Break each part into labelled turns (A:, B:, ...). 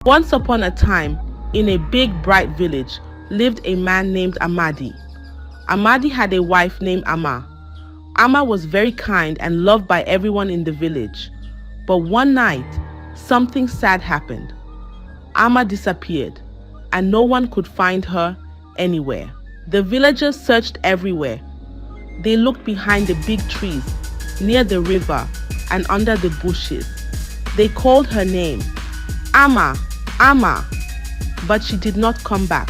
A: Once upon a time, in a big bright village, lived a man named Amadi. Amadi had a wife named Amma. Amma was very kind and loved by everyone in the village. But one night, something sad happened. Amma disappeared, and no one could find her anywhere. The villagers searched everywhere. They looked behind the big trees, near the river, and under the bushes. They called her name, Amma, Amma, but she did not come back.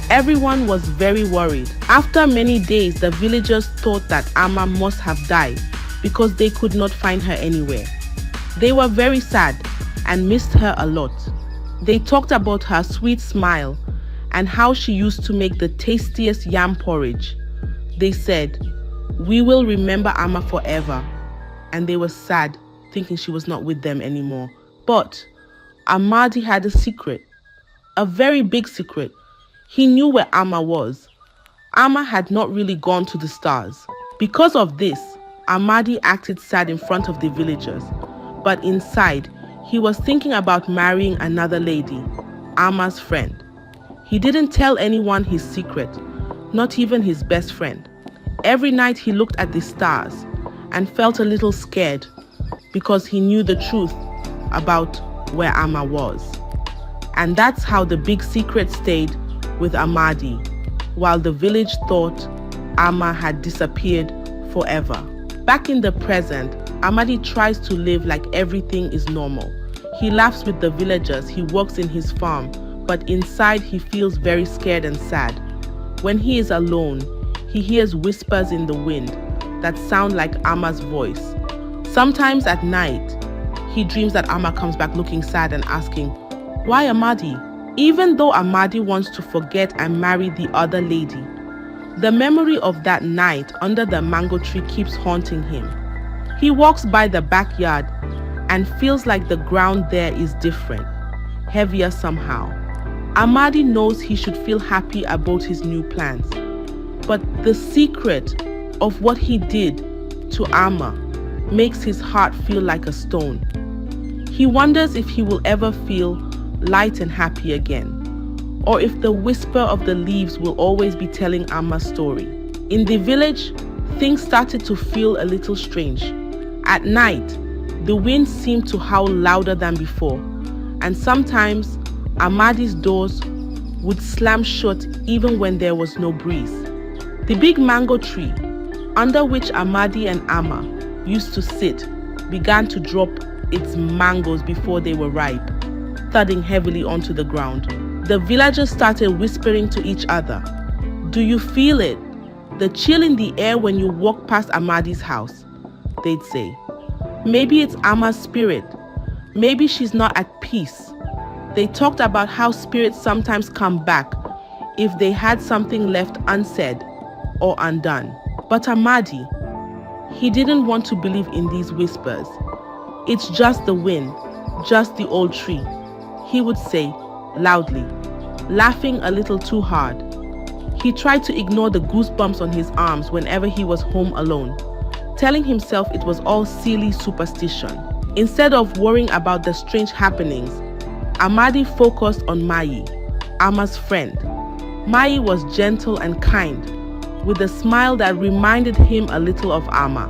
A: Everyone was very worried. After many days, the villagers thought that Amma must have died because they could not find her anywhere. They were very sad and missed her a lot. They talked about her sweet smile and how she used to make the tastiest yam porridge. They said, "We will remember Amma forever." And they were sad, thinking she was not with them anymore. But Amadi had a secret, a very big secret. He knew where Amma was. Amma had not really gone to the stars. Because of this, Amadi acted sad in front of the villagers. But inside, he was thinking about marrying another lady, Amma's friend. He didn't tell anyone his secret, not even his best friend. Every night he looked at the stars and felt a little scared because he knew the truth about where Amma was. And that's how the big secret stayed with Amadi, while the village thought Amma had disappeared forever. Back in the present, Amadi tries to live like everything is normal. He laughs with the villagers, he works in his farm, but inside he feels very scared and sad. When he is alone, he hears whispers in the wind that sound like Amma's voice. Sometimes at night, he dreams that Amma comes back looking sad and asking, "Why Amadi?" Even though Amadi wants to forget and marry the other lady, the memory of that night under the mango tree keeps haunting him. He walks by the backyard and feels like the ground there is different, heavier somehow. Amadi knows he should feel happy about his new plans, but the secret of what he did to Amma makes his heart feel like a stone. He wonders if he will ever feel light and happy again, or if the whisper of the leaves will always be telling Amma's story. In the village, things started to feel a little strange. At night, the wind seemed to howl louder than before, and sometimes Amadi's doors would slam shut even when there was no breeze. The big mango tree, under which Amadi and Amma used to sit, began to drop its mangoes before they were ripe, thudding heavily onto the ground. The villagers started whispering to each other, "Do you feel it? The chill in the air when you walk past Amadi's house," they'd say. "Maybe it's Amma's spirit. Maybe she's not at peace." They talked about how spirits sometimes come back if they had something left unsaid or undone. But Amadi, he didn't want to believe in these whispers. "It's just the wind, just the old tree," he would say loudly, laughing a little too hard. He tried to ignore the goosebumps on his arms whenever he was home alone, telling himself it was all silly superstition. Instead of worrying about the strange happenings, Amadi focused on Mai, Amma's friend. Mai was gentle and kind, with a smile that reminded him a little of Amma.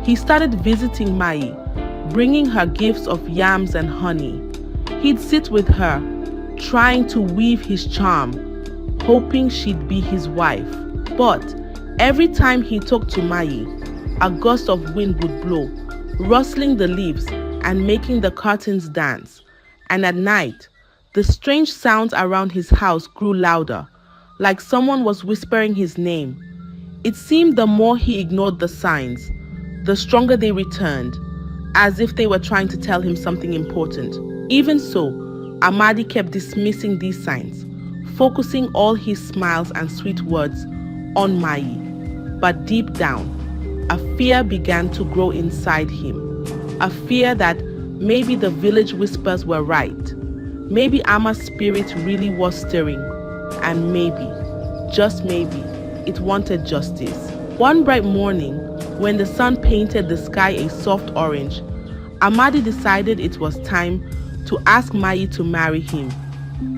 A: He started visiting Mai, bringing her gifts of yams and honey. He'd sit with her, trying to weave his charm, hoping she'd be his wife. But every time he talked to Mai, a gust of wind would blow, rustling the leaves and making the curtains dance. And at night, the strange sounds around his house grew louder, like someone was whispering his name. It seemed the more he ignored the signs, the stronger they returned, as if they were trying to tell him something important. Even so, Amadi kept dismissing these signs, focusing all his smiles and sweet words on Mai. But deep down, a fear began to grow inside him, a fear that maybe the village whispers were right. Maybe Amma's spirit really was stirring, and maybe, just maybe, it wanted justice. One bright morning, when the sun painted the sky a soft orange, Amadi decided it was time to ask Mai to marry him.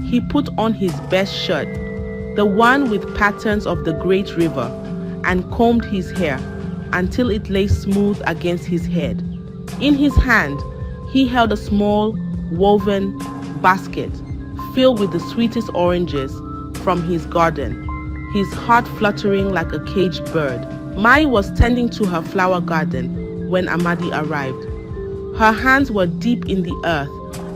A: He put on his best shirt, the one with patterns of the great river, and combed his hair until it lay smooth against his head. In his hand, he held a small, woven basket filled with the sweetest oranges from his garden, his heart fluttering like a caged bird. Mai was tending to her flower garden when Amadi arrived. Her hands were deep in the earth,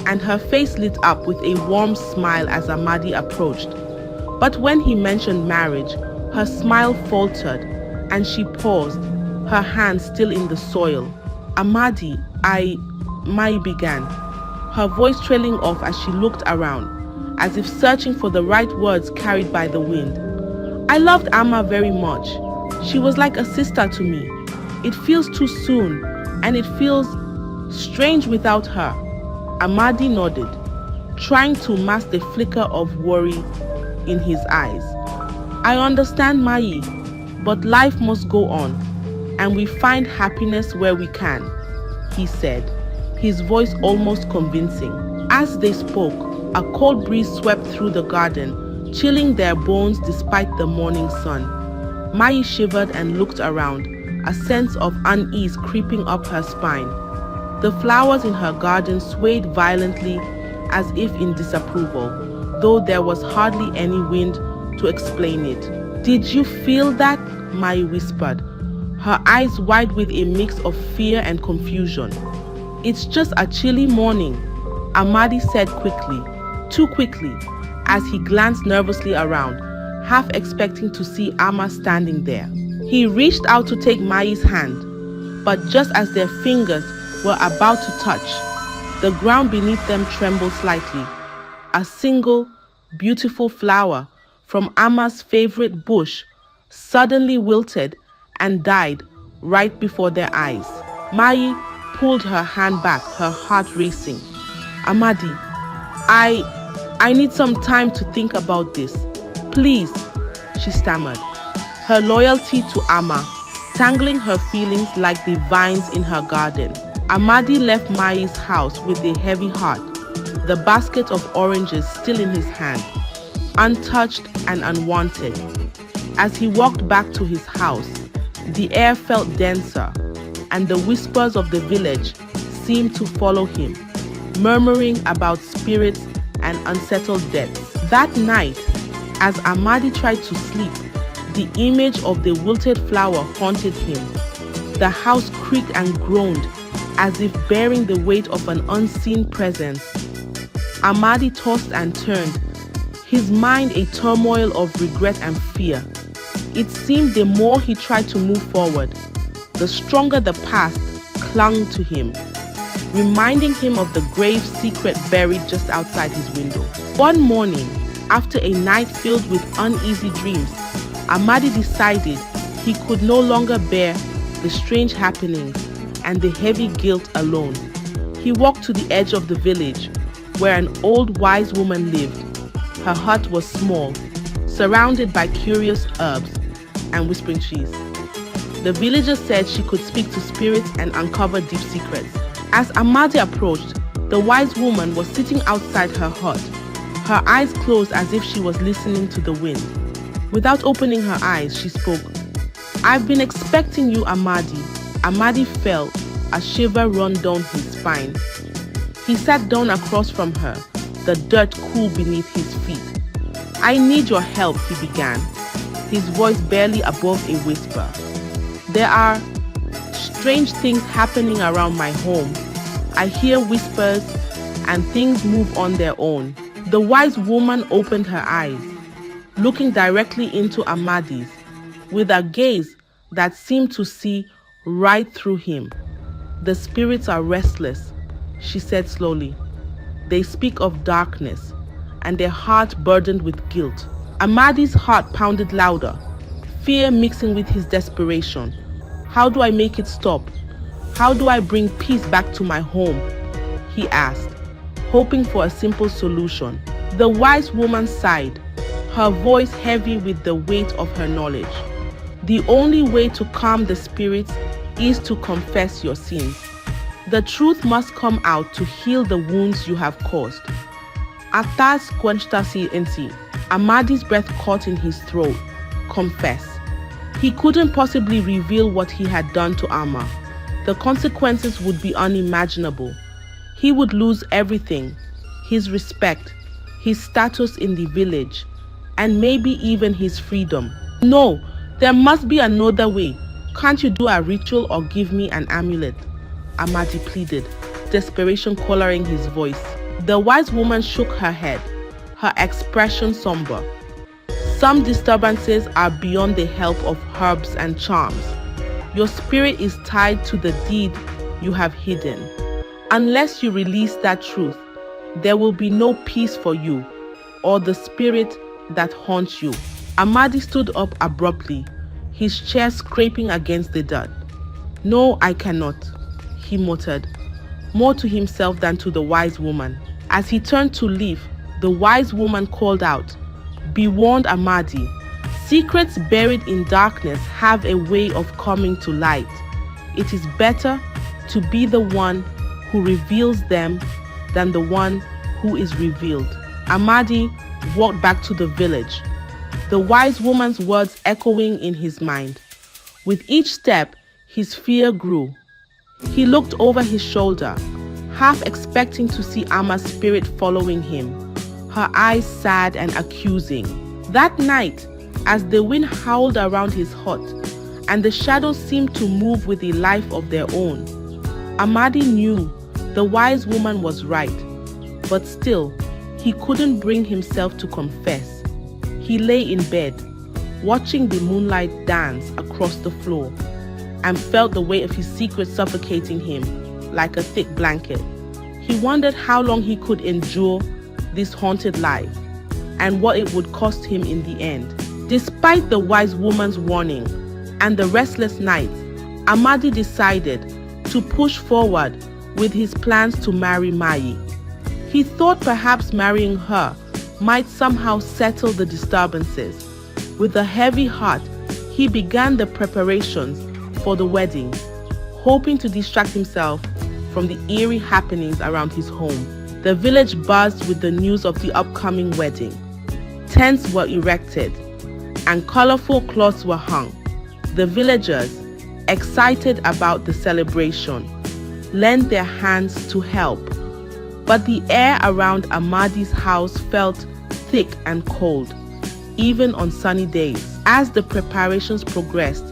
A: and her face lit up with a warm smile as Amadi approached. But when he mentioned marriage, her smile faltered, and she paused, her hands still in the soil. Amadi, Mai began, her voice trailing off as she looked around, as if searching for the right words carried by the wind. I loved Amma very much. She was like a sister to me. It feels too soon, and it feels strange without her. Amadi nodded, trying to mask the flicker of worry in his eyes. I understand, Mai, but life must go on, and we find happiness where we can, he said, his voice almost convincing. As they spoke, a cold breeze swept through the garden, chilling their bones despite the morning sun. Mai shivered and looked around, a sense of unease creeping up her spine. The flowers in her garden swayed violently as if in disapproval, though there was hardly any wind to explain it. Did you feel that? Mai whispered, her eyes wide with a mix of fear and confusion. It's just a chilly morning, Amadi said quickly, too quickly, as he glanced nervously around, half expecting to see Amma standing there. He reached out to take Mai's hand, but just as their fingers were about to touch, the ground beneath them trembled slightly. A single, beautiful flower from Amma's favorite bush suddenly wilted and died right before their eyes. Mai pulled her hand back, her heart racing. Amadi, I need some time to think about this. Please, she stammered, her loyalty to Amma tangling her feelings like the vines in her garden. Amadi left Mai's house with a heavy heart, the basket of oranges still in his hand, untouched and unwanted. As he walked back to his house, the air felt denser, and the whispers of the village seemed to follow him, murmuring about spirits and unsettled deaths. That night, as Amadi tried to sleep, the image of the wilted flower haunted him. The house creaked and groaned as if bearing the weight of an unseen presence. Amadi tossed and turned, his mind a turmoil of regret and fear. It seemed the more he tried to move forward, the stronger the past clung to him, reminding him of the grave secret buried just outside his window. One morning, after a night filled with uneasy dreams, Amadi decided he could no longer bear the strange happenings and the heavy guilt alone. He walked to the edge of the village, where an old wise woman lived. Her hut was small, surrounded by curious herbs and whispering trees. The villagers said she could speak to spirits and uncover deep secrets. As Amadi approached, the wise woman was sitting outside her hut, her eyes closed as if she was listening to the wind. Without opening her eyes, she spoke. I've been expecting you, Amadi. Amadi felt a shiver run down his spine. He sat down across from her, the dirt cool beneath his feet. I need your help, he began, his voice barely above a whisper. There are strange things happening around my home. I hear whispers and things move on their own. The wise woman opened her eyes, looking directly into Amadi's, with a gaze that seemed to see right through him. The spirits are restless, she said slowly. They speak of darkness, and their heart burdened with guilt. Amadi's heart pounded louder, fear mixing with his desperation. How do I make it stop? How do I bring peace back to my home? He asked, hoping for a simple solution. The wise woman sighed, her voice heavy with the weight of her knowledge. The only way to calm the spirits is to confess your sins. The truth must come out to heal the wounds you have caused. Atas quenchtasi inti. Amadi's breath caught in his throat. Confess. He couldn't possibly reveal what he had done to Amma. The consequences would be unimaginable. He would lose everything, his respect, his status in the village, and maybe even his freedom. No, there must be another way. Can't you do a ritual or give me an amulet? Amadi pleaded, desperation coloring his voice. The wise woman shook her head, her expression somber. Some disturbances are beyond the help of herbs and charms. Your spirit is tied to the deed you have hidden. Unless you release that truth, there will be no peace for you or the spirit that haunts you. Amadi stood up abruptly, his chair scraping against the dirt. No, I cannot, he muttered, more to himself than to the wise woman. As he turned to leave, the wise woman called out, "Be warned, Amadi. Secrets buried in darkness have a way of coming to light. It is better to be the one who reveals them than the one who is revealed." Amadi walked back to the village, the wise woman's words echoing in his mind. With each step, his fear grew. He looked over his shoulder, half expecting to see Amma's spirit following him, her eyes sad and accusing. That night, as the wind howled around his hut and the shadows seemed to move with a life of their own, Amadi knew the wise woman was right, but still, he couldn't bring himself to confess. He lay in bed, watching the moonlight dance across the floor, and felt the weight of his secret suffocating him like a thick blanket. He wondered how long he could endure this haunted life and what it would cost him in the end. Despite the wise woman's warning and the restless nights, Amadi decided to push forward with his plans to marry Mai. He thought perhaps marrying her might somehow settle the disturbances. With a heavy heart, he began the preparations for the wedding, hoping to distract himself from the eerie happenings around his home. The village buzzed with the news of the upcoming wedding. Tents were erected and colorful cloths were hung. The villagers, excited about the celebration, lent their hands to help. But the air around Amadi's house felt thick and cold, even on sunny days. As the preparations progressed,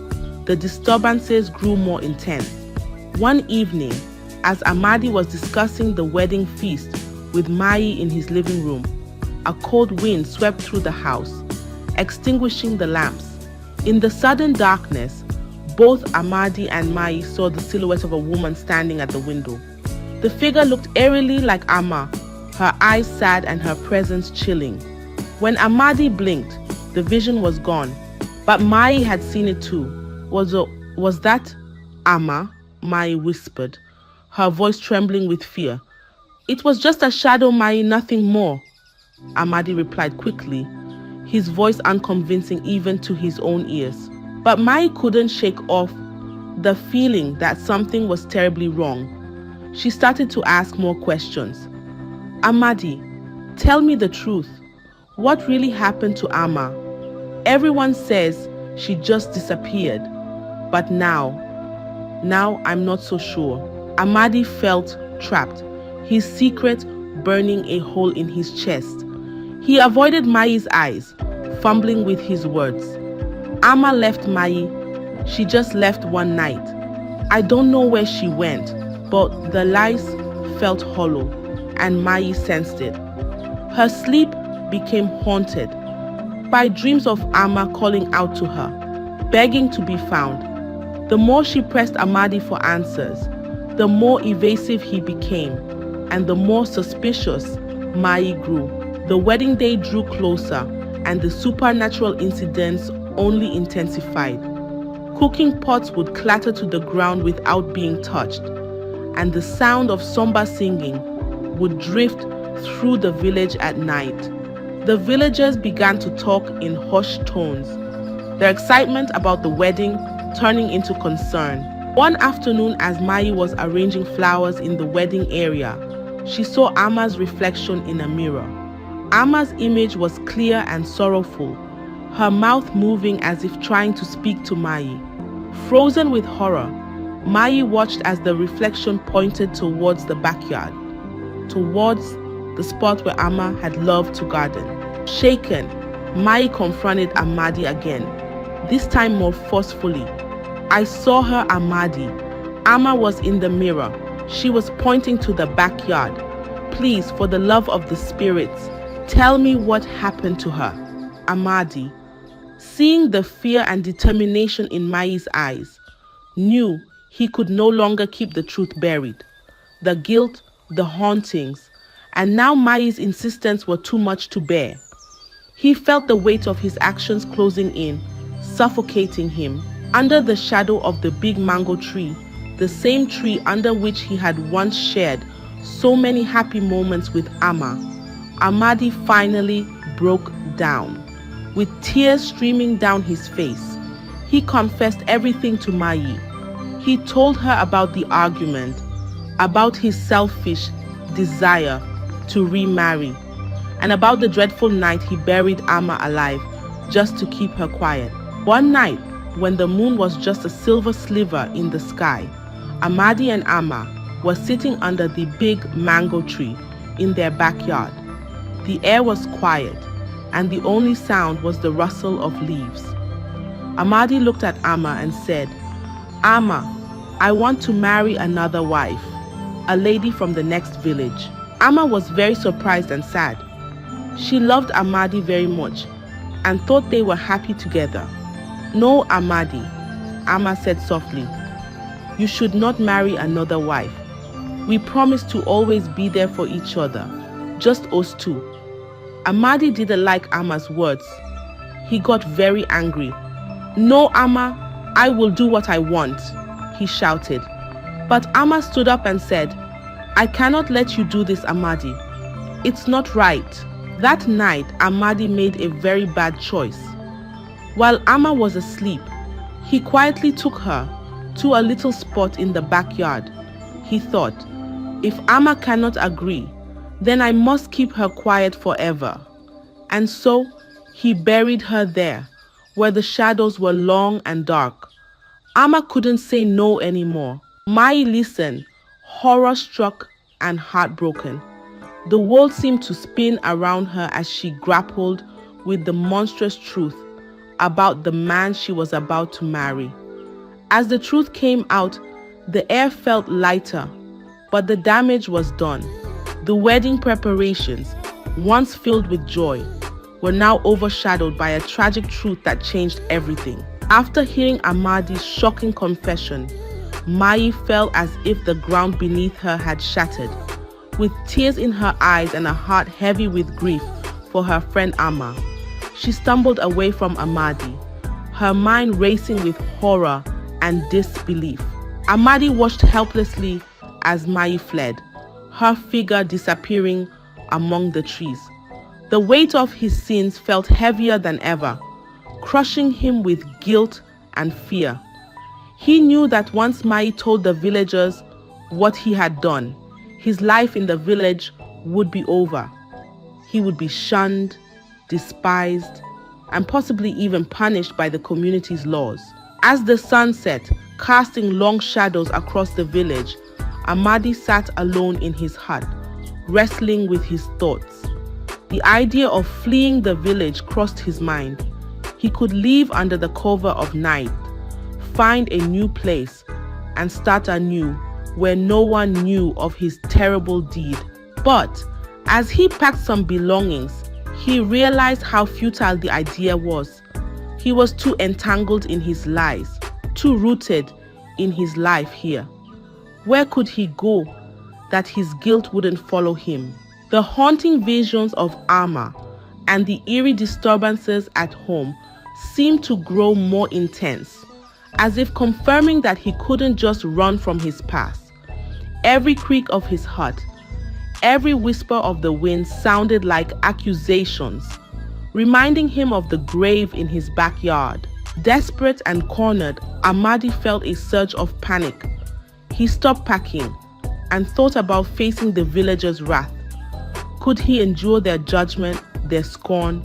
A: the disturbances grew more intense. One evening, as Amadi was discussing the wedding feast with Mai in his living room, a cold wind swept through the house, extinguishing the lamps. In the sudden darkness, both Amadi and Mai saw the silhouette of a woman standing at the window. The figure looked eerily like Amma, her eyes sad and her presence chilling. When Amadi blinked, the vision was gone, but Mai had seen it too. Was that Amma? Mai whispered, her voice trembling with fear. It was just a shadow, Mai, nothing more, Amadi replied quickly, his voice unconvincing even to his own ears. But Mai couldn't shake off the feeling that something was terribly wrong. She started to ask more questions. Amadi, tell me the truth. What really happened to Amma? Everyone says she just disappeared. But now I'm not so sure. Amadi felt trapped, his secret burning a hole in his chest. He avoided Mai's eyes, fumbling with his words. Amma left Mai. She just left one night. I don't know where she went, but the lies felt hollow, and Mai sensed it. Her sleep became haunted by dreams of Amma calling out to her, begging to be found. The more she pressed Amadi for answers, the more evasive he became, and the more suspicious Mai grew. The wedding day drew closer, and the supernatural incidents only intensified. Cooking pots would clatter to the ground without being touched, and the sound of somber singing would drift through the village at night. The villagers began to talk in hushed tones, their excitement about the wedding turning into concern. One afternoon, as Mai was arranging flowers in the wedding area, she saw Amma's reflection in a mirror. Amma's image was clear and sorrowful, her mouth moving as if trying to speak to Mai. Frozen with horror, Mai watched as the reflection pointed towards the backyard, towards the spot where Amma had loved to garden. Shaken, Mai confronted Amadi again, this time more forcefully. "I saw her, Amadi. Amma was in the mirror. She was pointing to the backyard. Please, for the love of the spirits, tell me what happened to her." Amadi, seeing the fear and determination in Mai's eyes, knew he could no longer keep the truth buried. The guilt, the hauntings, and now Mai's insistence were too much to bear. He felt the weight of his actions closing in, suffocating him. Under the shadow of the big mango tree, the same tree under which he had once shared so many happy moments with Amma, Amadi finally broke down. With tears streaming down his face, he confessed everything to Mai. He told her about the argument, about his selfish desire to remarry, and about the dreadful night he buried Amma alive just to keep her quiet. One night, when the moon was just a silver sliver in the sky, Amadi and Amma were sitting under the big mango tree in their backyard. The air was quiet, and the only sound was the rustle of leaves. Amadi looked at Amma and said, "Amma, I want to marry another wife, a lady from the next village." Amma was very surprised and sad. She loved Amadi very much and thought they were happy together. "No, Amadi," Amma said softly. "You should not marry another wife. We promise to always be there for each other, just us two." Amadi didn't like Amma's words. He got very angry. "No, Amma, I will do what I want," he shouted. But Amma stood up and said, "I cannot let you do this, Amadi. It's not right." That night, Amadi made a very bad choice. While Amma was asleep, he quietly took her to a little spot in the backyard. He thought, "If Amma cannot agree, then I must keep her quiet forever." And so he buried her there, where the shadows were long and dark. Amma couldn't say no anymore. Mai listened, horror-struck and heartbroken. The world seemed to spin around her as she grappled with the monstrous truth about the man she was about to marry. As the truth came out, the air felt lighter, but the damage was done. The wedding preparations, once filled with joy, were now overshadowed by a tragic truth that changed everything. After hearing Amadi's shocking confession, Mai felt as if the ground beneath her had shattered. With tears in her eyes and a heart heavy with grief for her friend Amma, she stumbled away from Amadi, her mind racing with horror and disbelief. Amadi watched helplessly as Mai fled, her figure disappearing among the trees. The weight of his sins felt heavier than ever, crushing him with guilt and fear. He knew that once Mai told the villagers what he had done, his life in the village would be over. He would be shunned, despised, and possibly even punished by the community's laws. As the sun set, casting long shadows across the village, Amadi sat alone in his hut, wrestling with his thoughts. The idea of fleeing the village crossed his mind. He could leave under the cover of night, find a new place, and start anew where no one knew of his terrible deed. But as he packed some belongings, he realized how futile the idea was. He was too entangled in his lies, too rooted in his life here. Where could he go that his guilt wouldn't follow him? The haunting visions of Amma and the eerie disturbances at home seemed to grow more intense, as if confirming that he couldn't just run from his past. Every creak of his hut, every whisper of the wind sounded like accusations, reminding him of the grave in his backyard. Desperate and cornered, Amadi felt a surge of panic. He stopped packing and thought about facing the villagers' wrath. Could he endure their judgment, their scorn?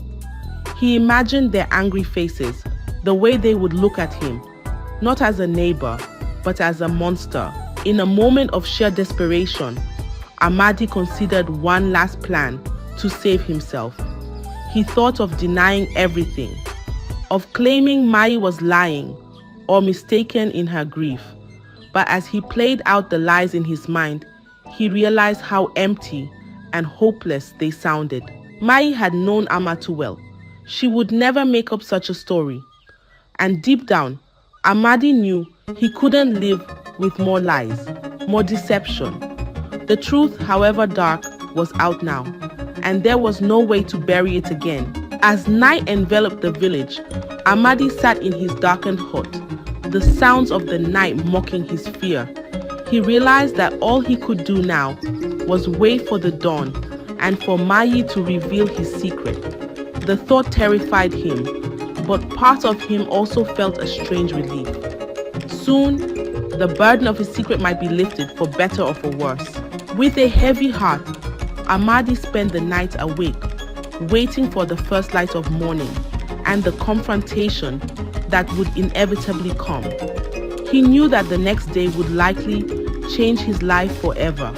A: He imagined their angry faces, the way they would look at him, not as a neighbor, but as a monster. In a moment of sheer desperation, Amadi considered one last plan to save himself. He thought of denying everything, of claiming Mai was lying or mistaken in her grief. But as he played out the lies in his mind, he realized how empty and hopeless they sounded. Mai had known Amma too well. She would never make up such a story. And deep down, Amadi knew he couldn't live with more lies, more deception. The truth, however dark, was out now, and there was no way to bury it again. As night enveloped the village, Amadi sat in his darkened hut, the sounds of the night mocking his fear. He realized that all he could do now was wait for the dawn and for Mai to reveal his secret. The thought terrified him, but part of him also felt a strange relief. Soon, the burden of his secret might be lifted, for better or for worse. With a heavy heart, Amadi spent the night awake, waiting for the first light of morning and the confrontation that would inevitably come. He knew that the next day would likely change his life forever,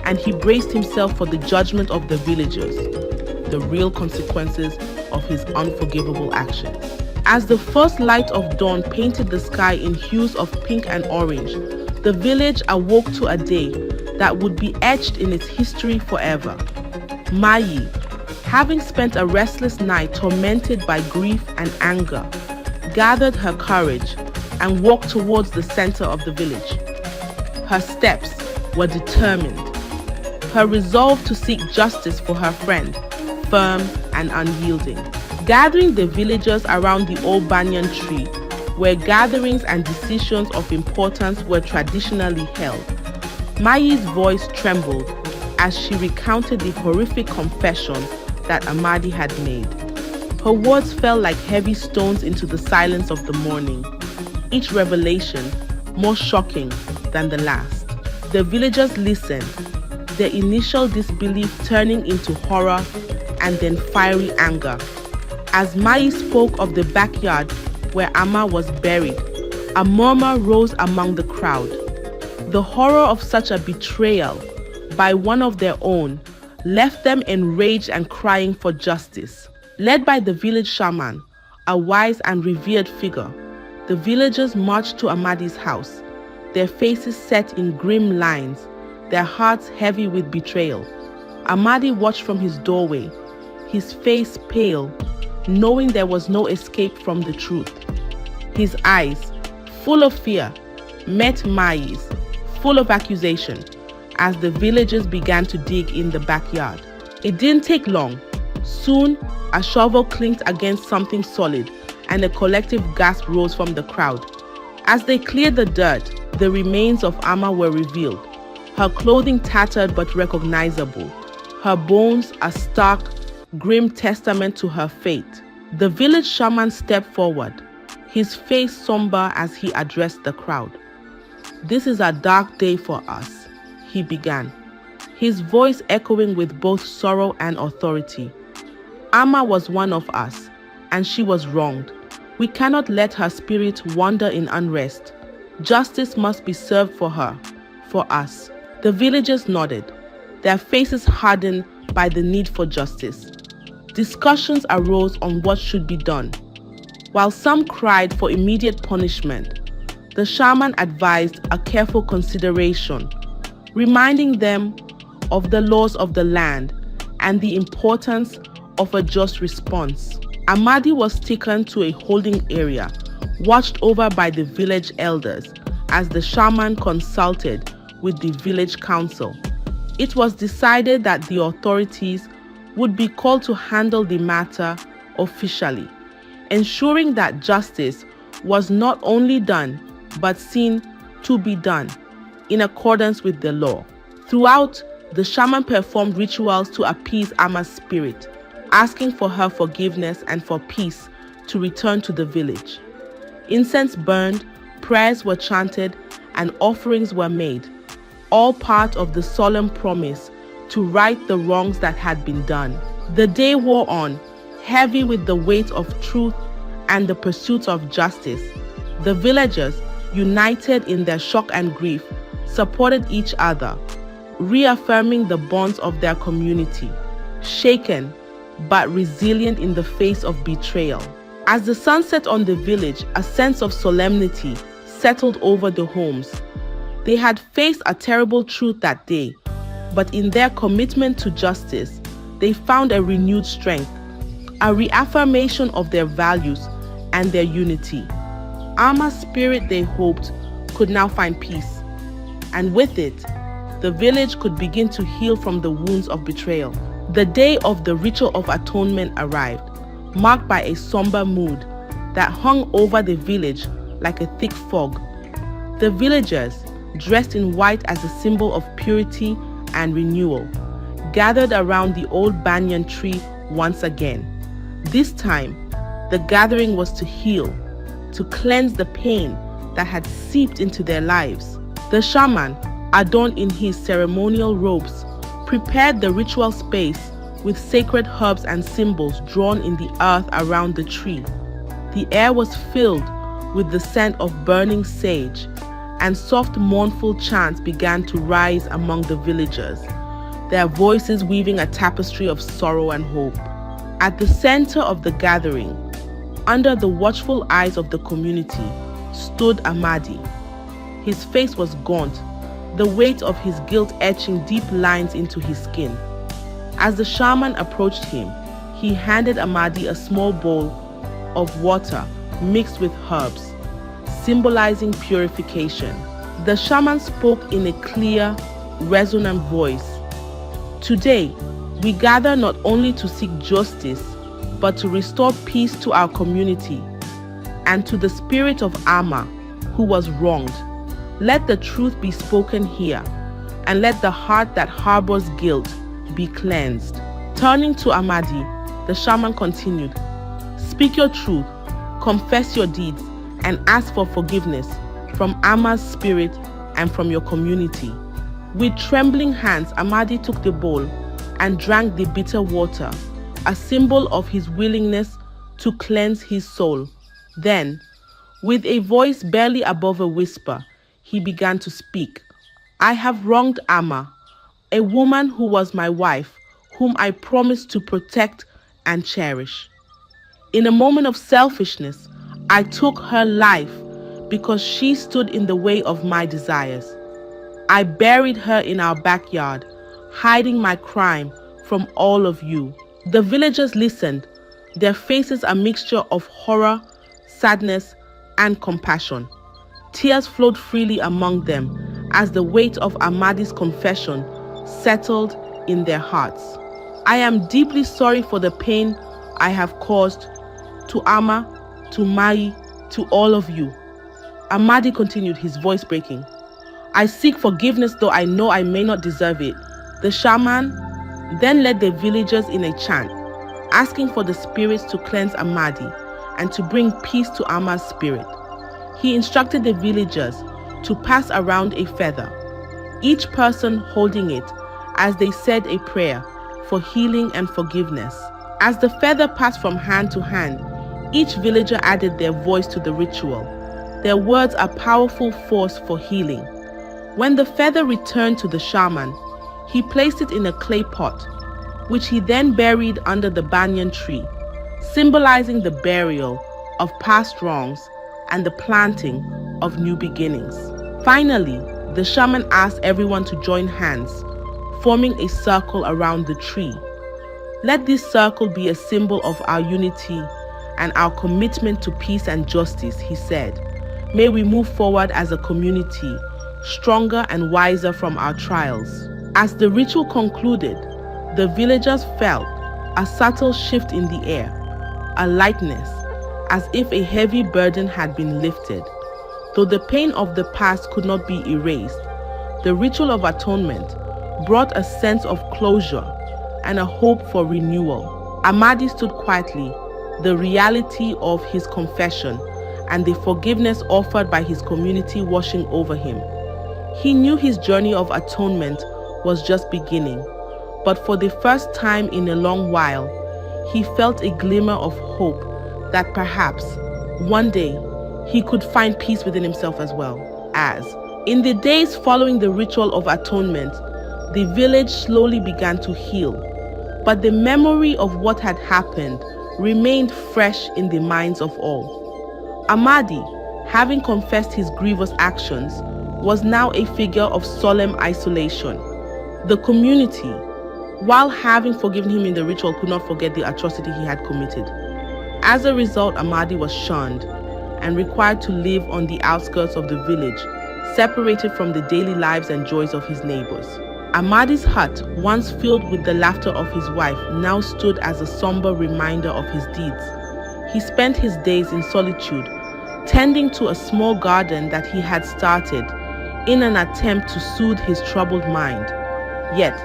A: and he braced himself for the judgment of the villagers, the real consequences of his unforgivable actions. As the first light of dawn painted the sky in hues of pink and orange, the village awoke to a day that would be etched in its history forever. Mai, having spent a restless night tormented by grief and anger, gathered her courage and walked towards the center of the village. Her steps were determined, her resolve to seek justice for her friend, firm and unyielding. Gathering the villagers around the old banyan tree, where gatherings and decisions of importance were traditionally held, Mai's voice trembled as she recounted the horrific confession that Amadi had made. Her words fell like heavy stones into the silence of the morning, each revelation more shocking than the last. The villagers listened, their initial disbelief turning into horror and then fiery anger. As Mai spoke of the backyard where Amma was buried, a murmur rose among the crowd. The horror of such a betrayal by one of their own left them enraged and crying for justice. Led by the village shaman, a wise and revered figure, the villagers marched to Amadi's house, their faces set in grim lines, their hearts heavy with betrayal. Amadi watched from his doorway, his face pale, knowing there was no escape from the truth. His eyes, full of fear, met Mai's, full of accusation, as the villagers began to dig in the backyard. It didn't take long. Soon, a shovel clinked against something solid, and a collective gasp rose from the crowd. As they cleared the dirt, the remains of Amma were revealed, her clothing tattered but recognizable, her bones a stark, grim testament to her fate. The village shaman stepped forward, his face somber as he addressed the crowd. "This is a dark day for us," he began, his voice echoing with both sorrow and authority. "Amma was one of us, and she was wronged. We cannot let her spirit wander in unrest. Justice must be served for her, for us." The villagers nodded, their faces hardened by the need for justice. Discussions arose on what should be done. While some cried for immediate punishment, the shaman advised a careful consideration, reminding them of the laws of the land and the importance of a just response. Amadi was taken to a holding area, watched over by the village elders as the shaman consulted with the village council. It was decided that the authorities would be called to handle the matter officially, ensuring that justice was not only done, but seen to be done in accordance with the law. Throughout, the shaman performed rituals to appease Amma's spirit, asking for her forgiveness and for peace to return to the village. Incense burned, prayers were chanted, and offerings were made, all part of the solemn promise to right the wrongs that had been done. The day wore on, heavy with the weight of truth and the pursuit of justice. The villagers, united in their shock and grief, supported each other, reaffirming the bonds of their community, shaken but resilient in the face of betrayal. As the sun set on the village, a sense of solemnity settled over the homes. They had faced a terrible truth that day, but in their commitment to justice, they found a renewed strength, a reaffirmation of their values and their unity. Ama's spirit, they hoped, could now find peace, and with it, the village could begin to heal from the wounds of betrayal. The day of the Ritual of Atonement arrived, marked by a somber mood that hung over the village like a thick fog. The villagers, dressed in white as a symbol of purity and renewal, gathered around the old banyan tree once again. This time, the gathering was to heal, to cleanse the pain that had seeped into their lives. The shaman, adorned in his ceremonial robes, prepared the ritual space with sacred herbs and symbols drawn in the earth around the tree. The air was filled with the scent of burning sage, and soft mournful chants began to rise among the villagers, their voices weaving a tapestry of sorrow and hope. At the center of the gathering, under the watchful eyes of the community, stood Amadi. His face was gaunt, the weight of his guilt etching deep lines into his skin. As the shaman approached him, he handed Amadi a small bowl of water mixed with herbs, symbolizing purification. The shaman spoke in a clear, resonant voice. Today, we gather not only to seek justice, but to restore peace to our community and to the spirit of Ama, who was wronged. Let the truth be spoken here, and let the heart that harbors guilt be cleansed. Turning to Amadi, the shaman continued, "Speak your truth, confess your deeds, and ask for forgiveness from Ama's spirit and from your community." With trembling hands, Amadi took the bowl and drank the bitter water, a symbol of his willingness to cleanse his soul. Then, with a voice barely above a whisper, he began to speak. "I have wronged Ama, a woman who was my wife, whom I promised to protect and cherish. In a moment of selfishness, I took her life because she stood in the way of my desires. I buried her in our backyard, hiding my crime from all of you." The villagers listened, their faces a mixture of horror, sadness, and compassion. Tears flowed freely among them as the weight of Amadi's confession settled in their hearts. "I am deeply sorry for the pain I have caused to Ama, to Mai, to all of you." Amadi continued, his voice breaking. "I seek forgiveness, though I know I may not deserve it." The shaman then led the villagers in a chant, asking for the spirits to cleanse Amadi and to bring peace to Ama's spirit. He instructed the villagers to pass around a feather, each person holding it as they said a prayer for healing and forgiveness. As the feather passed from hand to hand, each villager added their voice to the ritual, their words a powerful force for healing. When the feather returned to the shaman, he placed it in a clay pot, which he then buried under the banyan tree, symbolizing the burial of past wrongs and the planting of new beginnings. Finally, the shaman asked everyone to join hands, forming a circle around the tree. "Let this circle be a symbol of our unity and our commitment to peace and justice," he said. "May we move forward as a community, stronger and wiser from our trials." As the ritual concluded, the villagers felt a subtle shift in the air, a lightness, as if a heavy burden had been lifted. Though the pain of the past could not be erased, the ritual of atonement brought a sense of closure and a hope for renewal. Amadi stood quietly, the reality of his confession and the forgiveness offered by his community washing over him. He knew his journey of atonement was just beginning, but for the first time in a long while, he felt a glimmer of hope that perhaps one day he could find peace within himself as well. As in the days following the ritual of atonement, the village slowly began to heal, but the memory of what had happened remained fresh in the minds of all. Amadi, having confessed his grievous actions, was now a figure of solemn isolation. The community, while having forgiven him in the ritual, could not forget the atrocity he had committed. As a result, Amadi was shunned and required to live on the outskirts of the village, separated from the daily lives and joys of his neighbors. Amadi's hut, once filled with the laughter of his wife, now stood as a somber reminder of his deeds. He spent his days in solitude, tending to a small garden that he had started in an attempt to soothe his troubled mind. Yet,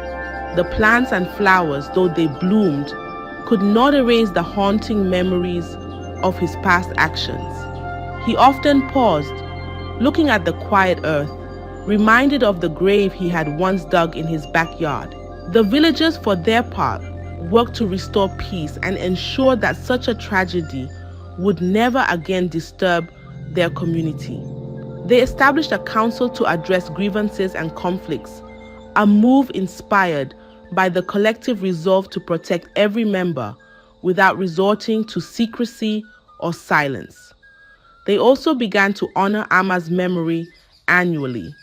A: the plants and flowers, though they bloomed, could not erase the haunting memories of his past actions. He often paused, looking at the quiet earth, reminded of the grave he had once dug in his backyard. The villagers, for their part, worked to restore peace and ensure that such a tragedy would never again disturb their community. They established a council to address grievances and conflicts, a move inspired by the collective resolve to protect every member without resorting to secrecy or silence. They also began to honor Ama's memory annually,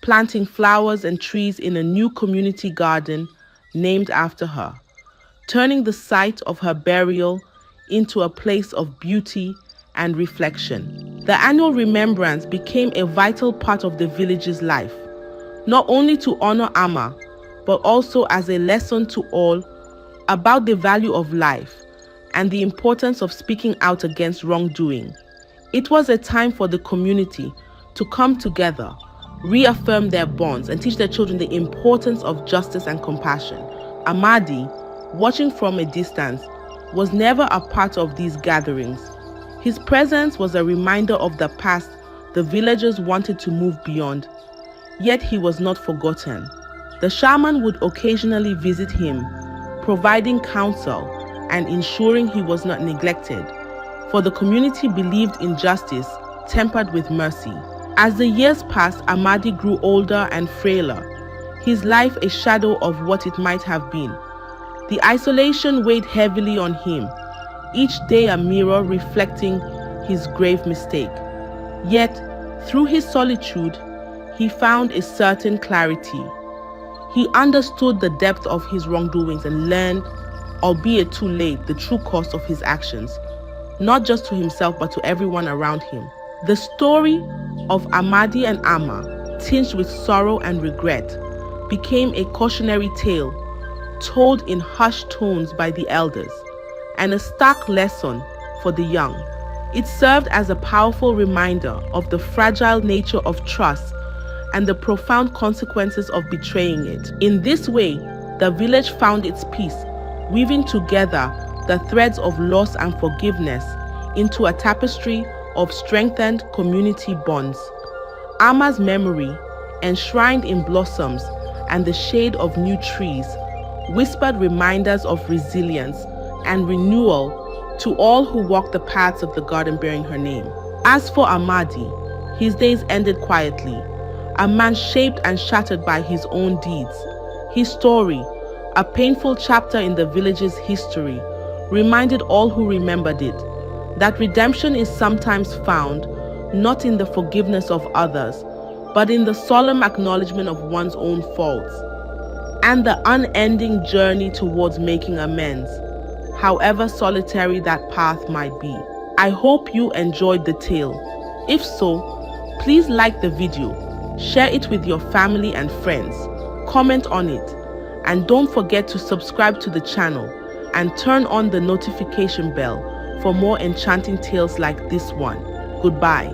A: planting flowers and trees in a new community garden named after her, turning the site of her burial into a place of beauty and reflection. The annual remembrance became a vital part of the village's life, not only to honor Ama, but also as a lesson to all about the value of life and the importance of speaking out against wrongdoing. It was a time for the community to come together, reaffirm their bonds, and teach their children the importance of justice and compassion. Amadi, watching from a distance, was never a part of these gatherings. His presence was a reminder of the past the villagers wanted to move beyond, yet he was not forgotten. The shaman would occasionally visit him, providing counsel and ensuring he was not neglected, for the community believed in justice tempered with mercy. As the years passed, Amadi grew older and frailer, his life a shadow of what it might have been. The isolation weighed heavily on him, each day a mirror reflecting his grave mistake. Yet, through his solitude, he found a certain clarity. He understood the depth of his wrongdoings and learned, albeit too late, the true cost of his actions, not just to himself but to everyone around him. The story of Amadi and Ama, tinged with sorrow and regret, became a cautionary tale told in hushed tones by the elders, and a stark lesson for the young. It served as a powerful reminder of the fragile nature of trust and the profound consequences of betraying it. In this way, the village found its peace, weaving together the threads of loss and forgiveness into a tapestry of strengthened community bonds. Ama's memory, enshrined in blossoms and the shade of new trees, whispered reminders of resilience and renewal to all who walked the paths of the garden bearing her name. As for Amadi, his days ended quietly, a man shaped and shattered by his own deeds. His story, a painful chapter in the village's history, reminded all who remembered it that redemption is sometimes found not in the forgiveness of others, but in the solemn acknowledgement of one's own faults and the unending journey towards making amends, however solitary that path might be. I hope you enjoyed the tale. If so, please like the video, share it with your family and friends, comment on it, and don't forget to subscribe to the channel and turn on the notification bell for more enchanting tales like this one. Goodbye.